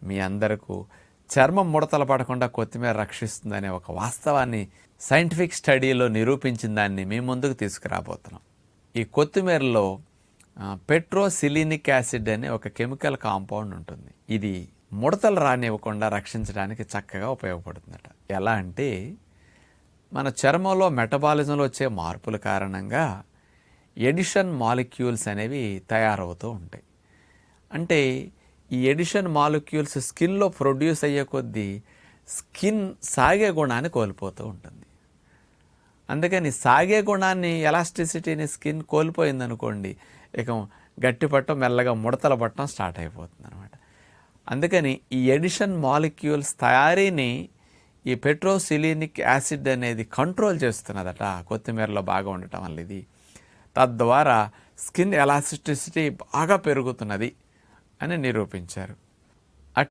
మీ అందరకు చర్మం ముడతలు పడకుండా కొత్తిమీర రక్షిస్తుందనే ఒక వాస్తవాన్ని సైంటిఫిక్ స్టడీలో నిరూపించిన దాన్ని మీ ముందుకు తీసుకురాబోతున్నాం. ఈ కొత్తిమీరలో పెట్రోసిలినిక్ యాసిడ్ అనే ఒక కెమికల్ కాంపౌండ్ ఉంటుంది. ఇది ముడతలు రానివ్వకుండా రక్షించడానికి చక్కగా ఉపయోగపడుతుందట. ఎలా అంటే మన చర్మంలో మెటబాలిజంలో వచ్చే మార్పుల కారణంగా ఎడిషన్ మాలిక్యూల్స్ అనేవి తయారవుతూ ఉంటాయి. అంటే ఈ ఎడిషన్ మాలిక్యూల్స్ స్కిన్లో ప్రొడ్యూస్ అయ్యే కొద్దీ స్కిన్ సాగే గుణాన్ని కోల్పోతూ ఉంటుంది. అందుకని సాగే గుణాన్ని, ఎలాస్టిసిటీని స్కిన్ కోల్పోయిందనుకోండి, ఇక గట్టి పట్టడం, మెల్లగా ముడతలు పట్టడం స్టార్ట్ అయిపోతుంది అనమాట. అందుకని ఈ ఎడిషన్ మాలిక్యూల్స్ తయారీని ఈ పెట్రోసిలినిక్ యాసిడ్ అనేది కంట్రోల్ చేస్తున్నదట కొత్తిమీరలో బాగా ఉండటం వల్ల. ఇది తద్వారా స్కిన్ ఎలాస్టిసిటీ బాగా పెరుగుతున్నది అని నిరూపించారు.